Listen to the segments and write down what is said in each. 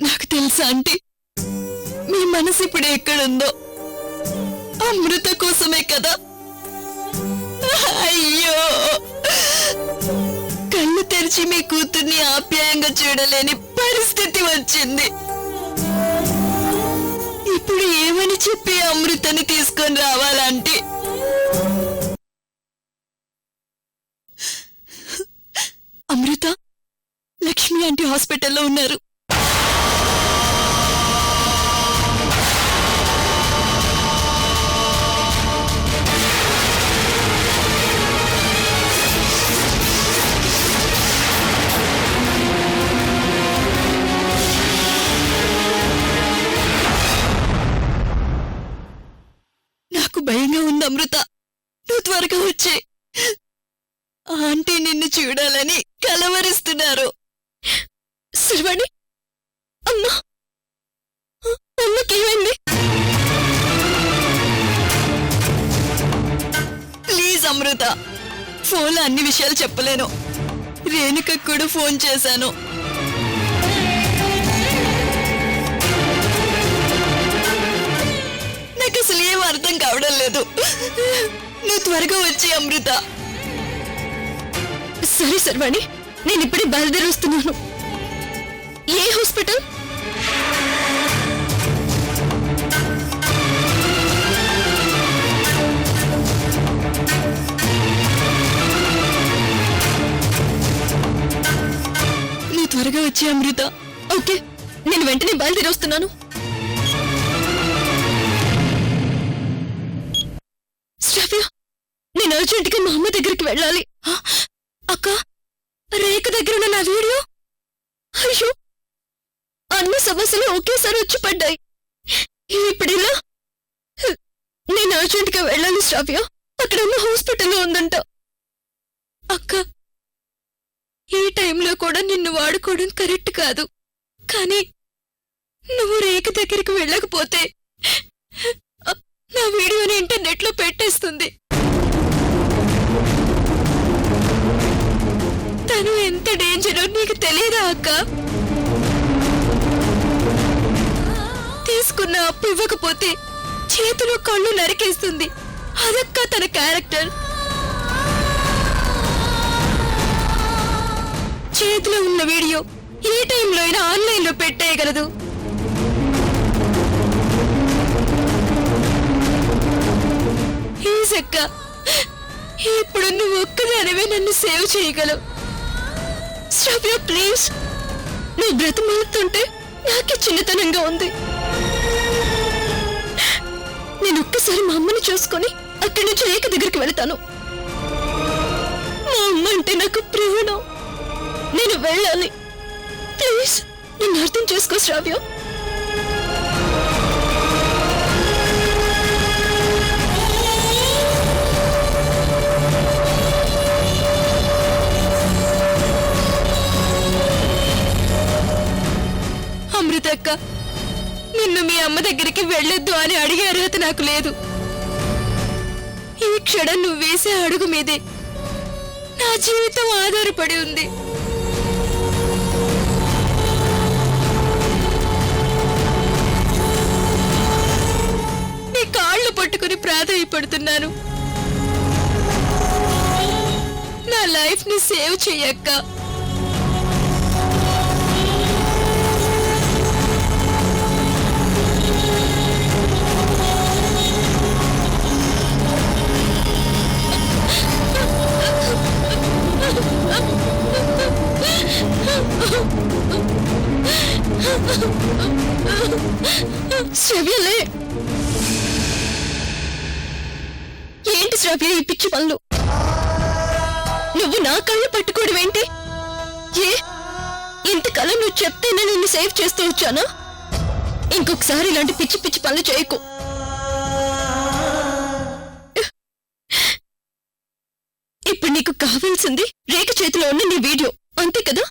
నాకు తెలుసా ఆంటీ, మీ మనసు ఇప్పుడు ఎక్కడుందో అమృత కోసమే కదా. అయ్యో, కళ్ళు తెరిచి మీ కూతుర్ని ఆప్యాయంగా చూడలేని పరిస్థితి వచ్చింది. ఇప్పుడు ఏమని చెప్పి అమృతని తీసుకొని రావాలంటే? అమృత, లక్ష్మి ఆంటీ హాస్పిటల్లో ఉన్నారు. నాకు భయంగా ఉంది అమృత, నువ్వు త్వరగా వచ్చే. ఆంటీ నిన్ను చూడాలని కలవరిస్తున్నారు. శర్వాణి, అమ్మా, అమ్మకేమైంది? ప్లీజ్ అమృత, ఫోన్లో అన్ని విషయాలు చెప్పలేను. రేణుకకు కూడా ఫోన్ చేశాను. నాకు అసలు ఏం అర్థం కావడం లేదు. నువ్వు త్వరగా వచ్చి అమృత. సరే శర్వాణి, నేను ఇప్పుడే బయలుదేరి వస్తున్నాను. ఏ హాస్పిటల్? నువ్వు త్వరగా వచ్చి అమృత. ఓకే, నేను వెంటనే బయలుదేరి వస్తున్నాను. శ్రావ్య, నేను అర్జెంటుగా మా అమ్మ దగ్గరికి వెళ్ళాలి. అక్క, రేఖ దగ్గర ఉన్న నా వీడియో. అయ్యో, అన్ని సమస్యలు ఒకేసారి వచ్చి పడ్డాయి. ఇప్పుడిలా నేను అర్జెంటుగా వెళ్ళాలి శ్రావ్య. అక్కడ ఉన్న హాస్పిటల్లో ఉందంట. అక్క, ఈ టైంలో కూడా నిన్ను వాడుకోవడం కరెక్ట్ కాదు. కానీ నువ్వు రేఖ దగ్గరికి వెళ్ళకపోతే నా వీడియోని ఇంటర్నెట్లో పెట్టేస్తుంది. తను ఎంత డేంజరో నీకు తెలియదా అక్క? తీసుకున్న అప్పు ఇవ్వకపోతే చేతిలో కళ్ళు నరికేస్తుంది. అదక్క తన క్యారెక్టర్. చేతిలో ఉన్న వీడియో ఏ టైంలో అయినా ఆన్లైన్లో పెట్టేయగలదు. అక్క, ఇప్పుడు నువ్వు ఒక్కదానివే నన్ను సేవ్ చేయగలవు. శ్రావ్య, ప్లీజ్, నువ్వు బ్రతిమాలుతుంటే నాకే చిన్నతనంగా ఉంది. నేను ఒక్కసారి మా అమ్మని చూసుకొని అక్కడి నుంచి రేఖ దగ్గరికి వెళ్తాను. మా అమ్మ అంటే నాకు ప్రాణం. నేను వెళ్ళాలి. ప్లీజ్, నన్ను అర్థం చేసుకో శ్రావ్య. అమృతక్క, నిన్ను మీ అమ్మ దగ్గరికి వెళ్ళొద్దు అని అడిగే అర్హత నాకు లేదు. ఈ క్షణం నువ్వు వేసే అడుగు మీదే నా జీవితం ఆధారపడి ఉంది. నీ కాళ్ళు పట్టుకుని ప్రాధాయపడుతున్నాను. నా లైఫ్ ని సేవ్ చెయ్యక్క. శ్రావ్యలే, ఏంటి శ్రావ్య ఈ పిచ్చి పనులు? నువ్వు నా కళ్ళు పట్టుకోవడం ఏంటి? ఇంతకాలం నువ్వు చెప్తేనే నిన్ను సేవ్ చేస్తూ వచ్చానా? ఇంకొకసారి ఇలాంటి పిచ్చి పిచ్చి పనులు చేయకు. ఇప్పుడు నీకు కావాల్సింది రేఖ చేతిలో ఉన్న నీ వీడియో, అంతే కదా?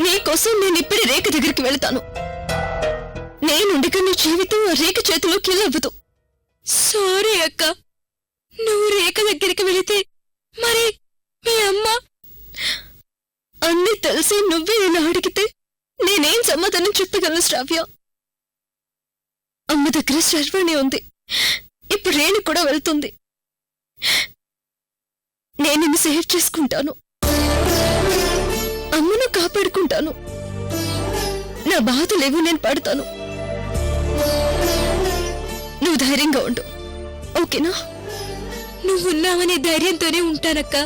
నీకోసం నేను ఇప్పుడే రేఖ దగ్గరికి వెళ్తాను. నేనుండగా నీ జీవితం ఆ రేఖ చేతిలో కిల్లవ్వదు. సారీ అక్క, నువ్వు రేఖ దగ్గరికి వెళితే మరి మీ అమ్మ? అన్నీ తెలిసి నువ్వే ఇలా అడిగితే నేనేం సమాధానం చెప్పగలను శ్రావ్య? అమ్మ దగ్గర శర్వాణి ఉంది, ఇప్పుడు రేణు కూడా వెళ్తుంది. నేను నిన్ను సేవ్ చేసుకుంటాను, అమ్మను కాపాడుకుంటాను. నా బాధలేవు నేను పడతాను. నువ్వు ధైర్యంగా ఉండు, ఓకేనా? నువ్వున్నావనే ధైర్యంతోనే ఉంటానక్క.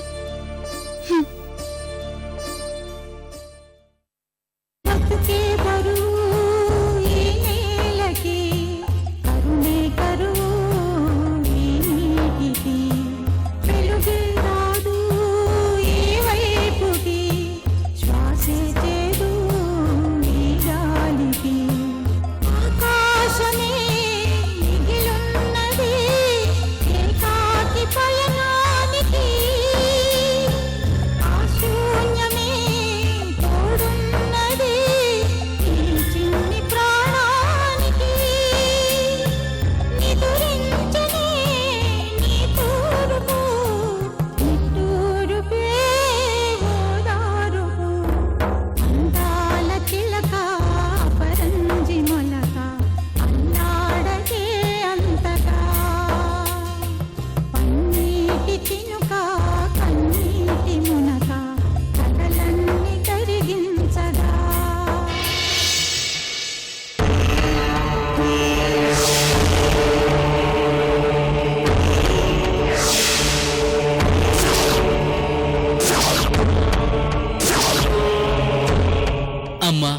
అమ్మా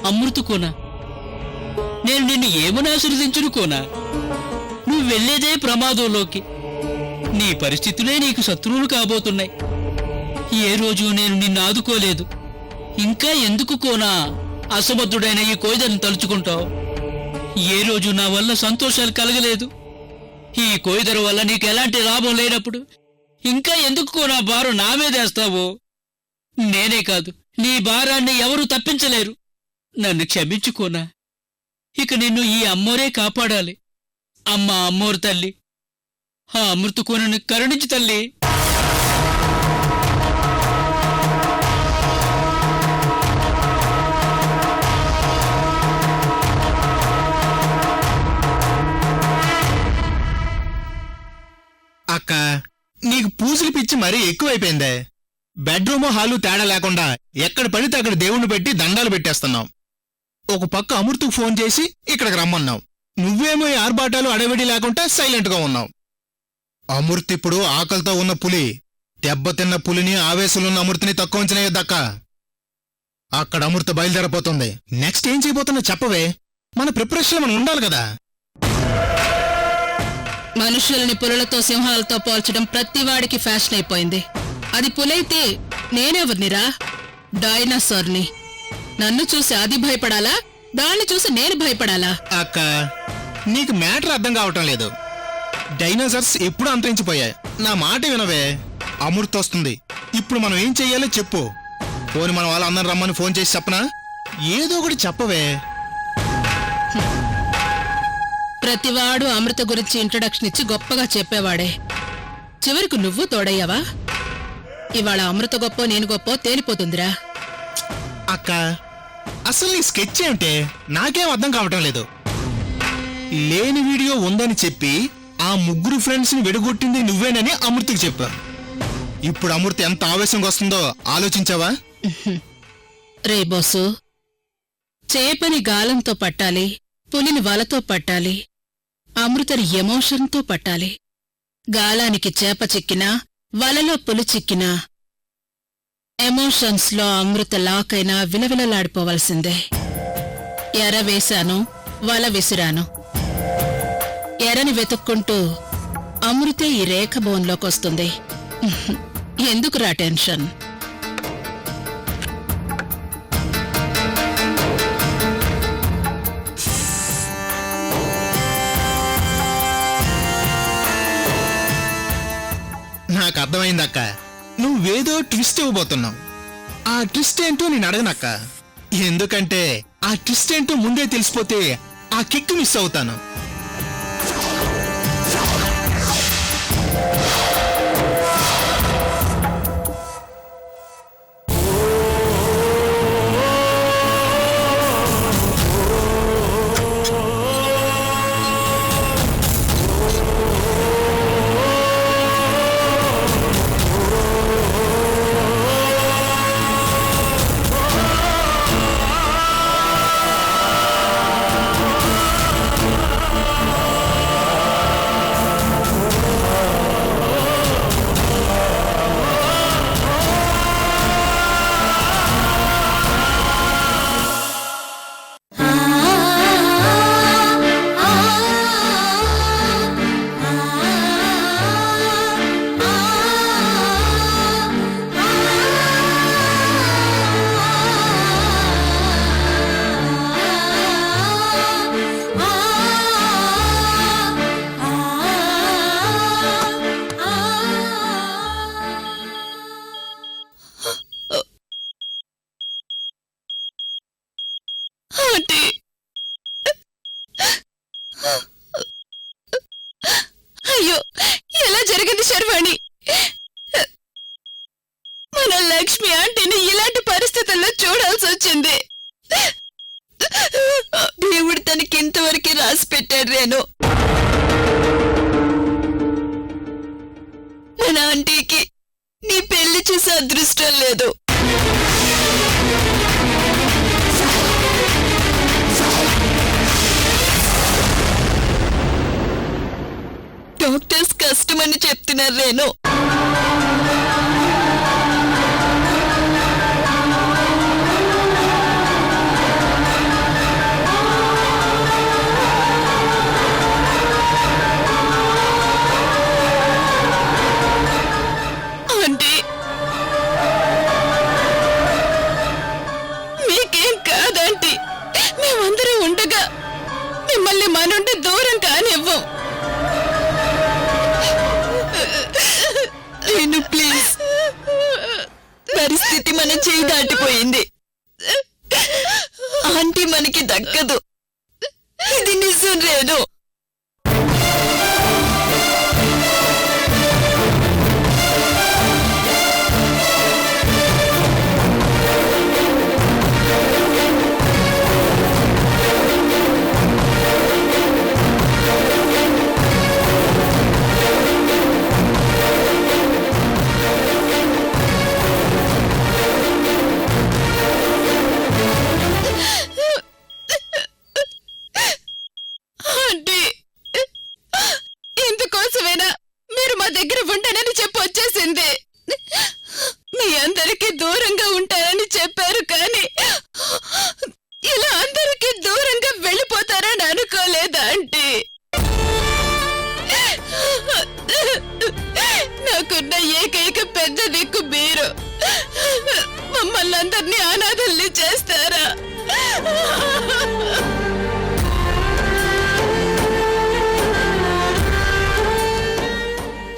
అమృత కోనా, నేను నిన్ను ఏమని ఆశీర్వదించును కోనా? నువ్వు వెళ్లేదే ప్రమాదంలోకి. నీ పరిస్థితులే నీకు శత్రువులు కాబోతున్నాయి. ఏ రోజు నేను నిన్ను ఆదుకోలేదు, ఇంకా ఎందుకు కోనా అసమర్థుడైన ఈ కోయిదను తలుచుకుంటావు? ఏ రోజు నా వల్ల సంతోషాలు కలగలేదు. ఈ కోయిదరు వల్ల నీకు ఎలాంటి లాభం లేనప్పుడు ఇంకా ఎందుకు కోనా భారం నా మీదేస్తావు? నేనే కాదు, నీ భారాన్ని ఎవరూ తప్పించలేరు. నన్ను క్షమించుకోనా. ఇక నిన్ను ఈ అమ్మోరే కాపాడాలి. అమ్మ అమ్మోరు తల్లి, ఆ అమృత కోనను కరుణించు తల్లి. అక్క, నీకు పూజలు పిచ్చి మరీ ఎక్కువైపోయిందే. బెడ్రూమ్ హాలు తేడా లేకుండా ఎక్కడ పడితే అక్కడ దేవుణ్ణి పెట్టి దండాలు పెట్టేస్తున్నావు. ఒక పక్క అమృతకు ఫోన్ చేసి ఇక్కడికి రమ్మన్నావు. నువ్వేమో ఈ ఆర్భాటాలు అడవిడి లేకుండా సైలెంట్గా ఉన్నావు. అమృత్ ఇప్పుడు ఆకలితో ఉన్న పులి దెబ్బతిన్న పులిని, ఆవేశంలో అమృతిని తక్కువ ఉంచనేయద్దక్క. అక్కడ అమృత బయలుదేరపోతుంది. నెక్స్ట్ ఏం చేయబోతున్నా చెప్పవే? మన ప్రిపరేషన్ మనం ఉండాలి కదా. మనుషుల్ని పులులతో సింహాలతో పోల్చడం ప్రతివాడికి ఫ్యాషన్ అయిపోయింది. అది పులైతే నేనెవర్నిరా? డైనోసార్ని. నన్ను చూసి అది భయపడాలా? దాన్ని చూసి నేను భయపడాలా? అక్క, నీకు మ్యాటర్ అర్థం కావటం లేదు. డైనోసార్స్ ఎప్పుడు అంతరించిపోయాయి. నా మాట వినవే. అమృత వస్తుంది. ఇప్పుడు మనం ఏం చెయ్యాలో చెప్పు. పోని మన వాళ్ళందరూ రమ్మని ఫోన్ చేసి చెప్పనా? ఏదో ఒకటి చెప్పవే. ప్రతివాడు అమృత గురించి ఇంట్రడక్షన్ ఇచ్చి గొప్పగా చెప్పేవాడే. చివరికి నువ్వు తోడయ్యావా? ఇవాళ అమృత గొప్ప నేను గొప్ప తేలిపోతుందిరా. అక్క, అసలు నీ స్కెచ్ ఏమిటే? నాకేం అర్థం కావటం లేదు. లేని వీడియో ఉందని చెప్పి ఆ ముగ్గురు ఫ్రెండ్స్ ని విడగొట్టింది నువ్వేనని అమృతకి చెప్పా. ఇప్పుడు అమృత ఎంత ఆవేశంగా వస్తుందో ఆలోచించావా? రే బోసు, చేపని గాలంతో పట్టాలి, పులిని వలతో పట్టాలి, అమృతని ఎమోషన్తో పట్టాలి. గాలానికి చేప చిక్కినా, వలలో పులి చిక్కినా ఎమోషన్స్ లో అమృత లాకైనా విలవిలలాడిపోవలసిందే. ఎర వేశాను, వల విసిరాను. ఎరని వెతుక్కుంటూ అమృతే ఈ రేఖ బోన్లోకొస్తుంది. ఎందుకురా టెన్షన్? నాకు అర్థమైందక్క. నువ్వేదో ట్విస్ట్ ఇవ్వబోతున్నావు. ఆ ట్విస్ట్ ఏంటో నేను అడగనక్క. ఎందుకంటే ఆ ట్విస్ట్ ఏంటో ముందే తెలిసిపోతే ఆ కిక్ మిస్ అవుతాను. అయ్యో, ఎలా జరిగింది శర్వాణి? మన లక్ష్మి ఆంటీని ఇలాంటి పరిస్థితుల్లో చూడాల్సి వచ్చింది. దేవుడు తనకి ఇంతవరకు రాసి పెట్టాడు. రేణు, మన ఆంటీకి నీ పెళ్లి చేసే అదృష్టం లేదు. డాక్టర్స్ కష్టమని చెప్తున్నారు రేణు. ఆంటీ, మీకేం కాదంటీ. మేమందరం ఉండగా మిమ్మల్ని మా నుండి దూరం కానివ్వం. రేణు, ప్లీజ్, పరిస్థితి మన చేయి దాటిపోయింది. ఆంటీ మనకి దక్కదు. ఇది నిజం రేణు. ఆంటీ, ఇందుకోసమేనా మీరు మా దగ్గర ఉండనని చెప్పి వచ్చేసింది? మీ అందరికీ దూరంగా ఉంటారని చెప్పారు, కానీ ఇలా అందరికీ దూరంగా వెళ్ళిపోతారని అనుకోలేదా ఆంటీ? నాకున్న ఏకైక పెద్ద దిక్కు మీరు. మమ్మల్ని అందరినీ అనాథల్ని చేస్తారా?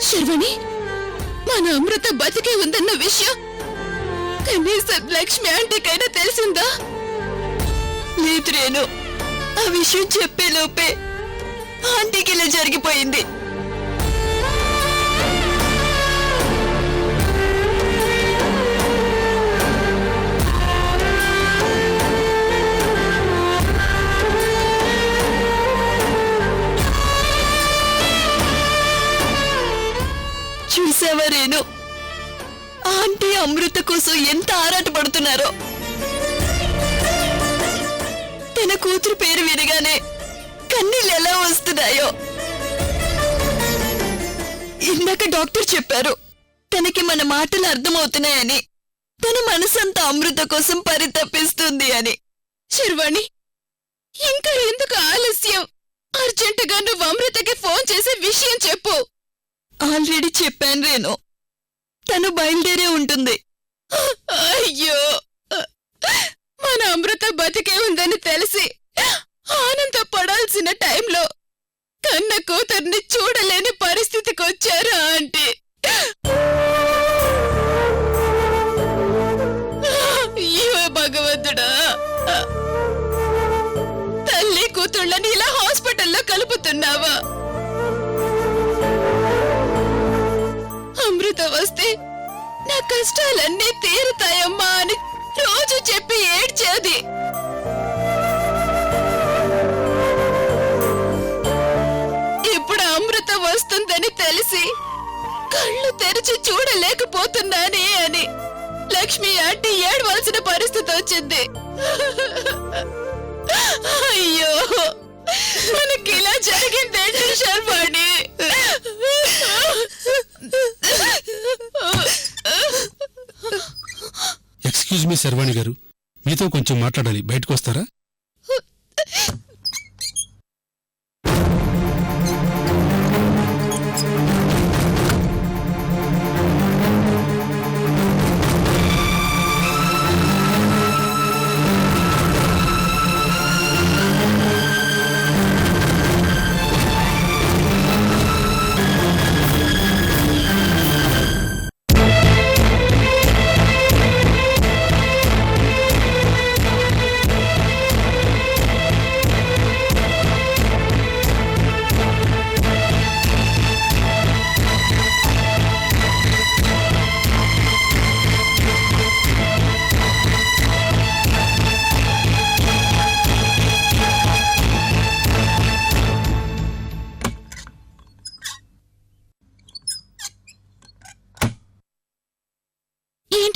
శర్వణి, మన అమృత బతికే ఉందన్న విషయం కనీసం లక్ష్మి ఆంటీకైనా తెలిసిందా? లేదు రేణు, ఆ విషయం చెప్పే లోపే ఆంటీకి ఇలా జరిగిపోయింది. చూసావా రేణు, ఆంటీ అమృత కోసం ఎంత ఆరాటపడుతున్నారో. తన కూతురు పేరు వినగానే కన్నీళ్ళు ఎలా వస్తున్నాయో. ఇందాక డాక్టర్ చెప్పారు తనకి మన మాటలు అర్థమవుతున్నాయని. తన మనసంతా అమృత కోసం పరితపిస్తుంది అని. శర్వాణి, ఇంకా ఎందుకు ఆలస్యం? అర్జెంటుగా నువ్వు అమృతకి ఫోన్ చేసి విషయం చెప్పు. ఆల్రెడీ చెప్పాను రేణు, తను బయలుదేరే ఉంటుంది. అయ్యో, మన అమృత బతికే ఉందని తెలిసి ఆనందపడాల్సిన టైంలో కన్న కూతుర్ని చూడలేని పరిస్థితికి వచ్చారు ఆంటీ. అయ్యో భగవంతుడా, తల్లి కూతుళ్ళని ఇలా హాస్పిటల్లో కలుపుతున్నావా? అమృత వస్తే నా కష్టాలన్నీ తీరుతాయమ్మా అని రోజు చెప్పి ఏడ్చేది. ఇప్పుడు అమృత వస్తుందని తెలిసి కళ్ళు తెరిచి చూడలేకపోతున్నానే అని లక్ష్మి ఆంటీ ఏడవలసిన పరిస్థితి వచ్చింది. అయ్యో, మనకి ఇలా జరిగిందేంటి శర్వాణి? ఎక్స్క్యూజ్ మీ శర్వాణి గారు, మీతో కొంచెం మాట్లాడాలి, బయటకు వస్తారా?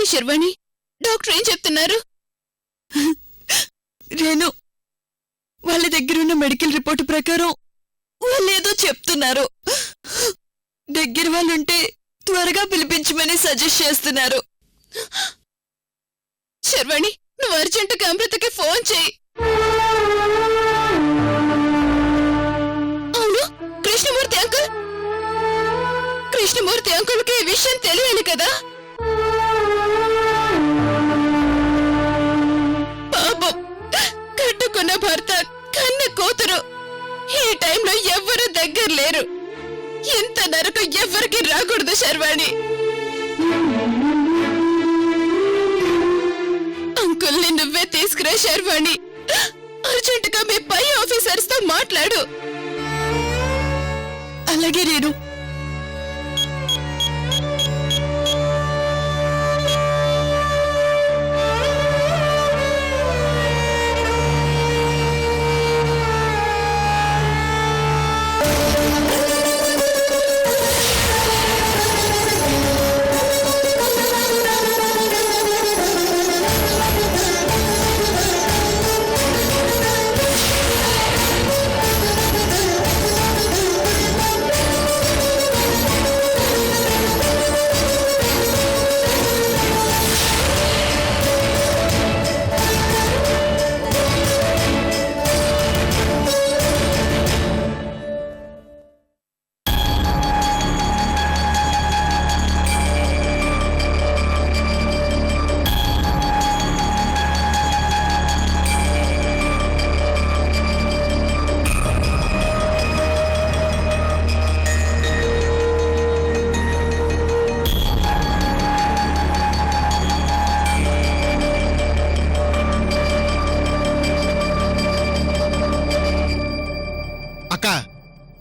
ఏంటి శర్వాణి, డాక్టర్ ఏం చెప్తున్నారు? రేణు, వాళ్ళ దగ్గరున్న మెడికల్ రిపోర్టు ప్రకారం వాళ్ళేదో చెప్తున్నారు. దగ్గర వాళ్ళుంటే త్వరగా పిలిపించమని సజెస్ట్ చేస్తున్నారు. శర్వాణి, నువ్వు అర్జెంటుగా అమృతకి ఫోన్ చేయి. అవును, కృష్ణమూర్తి అంకుల్. కృష్ణమూర్తి అంకుల్కి ఈ విషయం తెలియాలి కదా. పాపం, కట్టుకున్న భర్త, కన్న కూతురు, ఈ టైంలో ఎవ్వరూ దగ్గర లేరు. ఇంత నరకం ఎవ్వరికి రాకూడదు శర్వాణి. అంకుల్ని నువ్వే తీసుకురా శర్వాణి. అర్జెంటుగా మీ పై ఆఫీసర్స్ తో మాట్లాడు. అలాగే రేణు.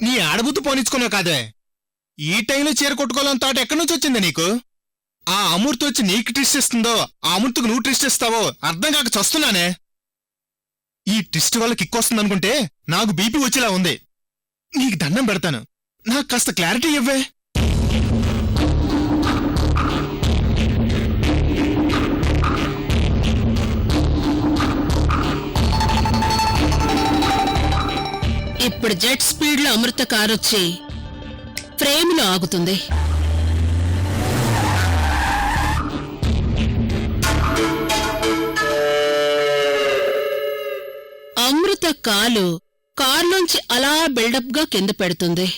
నీ ఆడబుద్దు పోనిచ్చుకున్నావు కాదే. ఈ టైంలో చీర కొట్టుకోవాలని తాట ఎక్కడి నుంచి వచ్చింది నీకు? ఆ అమూర్తి వచ్చి నీకు ట్విస్ట్ ఇస్తుందో, ఆ అమూర్తికి నువ్వు ట్విస్ట్ ఇస్తావో అర్థం కాక చస్తున్నానే. ఈ ట్విస్ట్ వల్ల కిక్ వస్తుందనుకుంటే నాకు బీపీ వచ్చేలా ఉంది. నీకు దండం పెడతాను, నాకు కాస్త క్లారిటీ ఇవ్వే. ఇప్పుడు జెట్ స్పీడ్ లో అమృత కారొచ్చి ఫ్రేమ్ లో ఆగుతుంది. అమృత కాలు కార్లోంచి అలా బిల్డప్ గా కింద పెడుతుంది.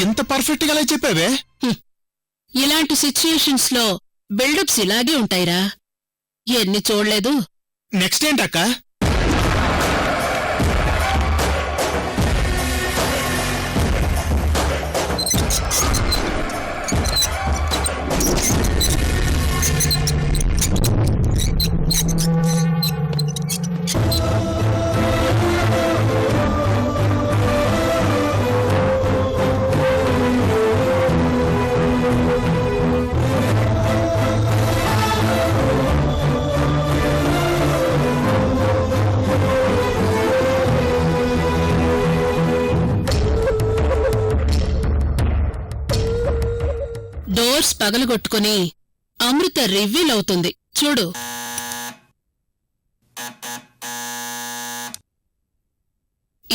ఎంత పర్ఫెక్ట్ గా చెప్పావే. ఇలాంటి సిచ్యుయేషన్స్ లో బిల్డప్స్ ఇలాగే ఉంటాయిరా. ఎన్ని చూడలేదు. నెక్స్ట్ ఏంటక్క? డోర్స్ పగలగొట్టుకుని అమృత రివీల్ అవుతుంది చూడు.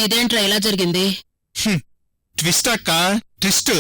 ఇదేంట్రా ఇలా జరిగింది? ట్విస్ట్ అక్క, ట్విస్ట్.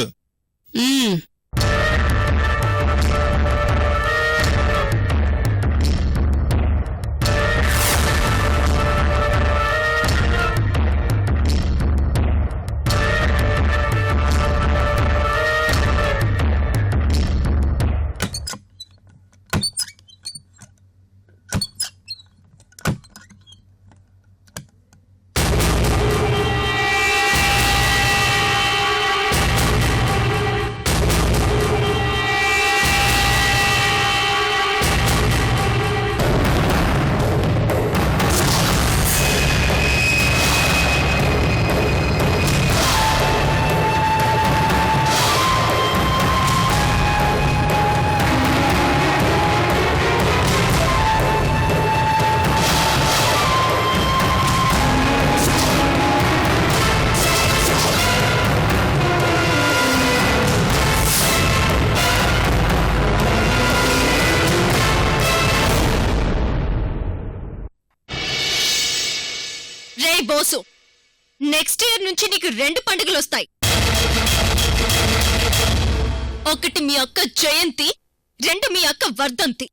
రే బోసు, నెక్స్ట్ ఇయర్ నుంచి నీకు 2 పండుగలు వస్తాయి. ఒకటి మీ అక్క జయంతి, 2 మీ అక్క వర్ధంతి.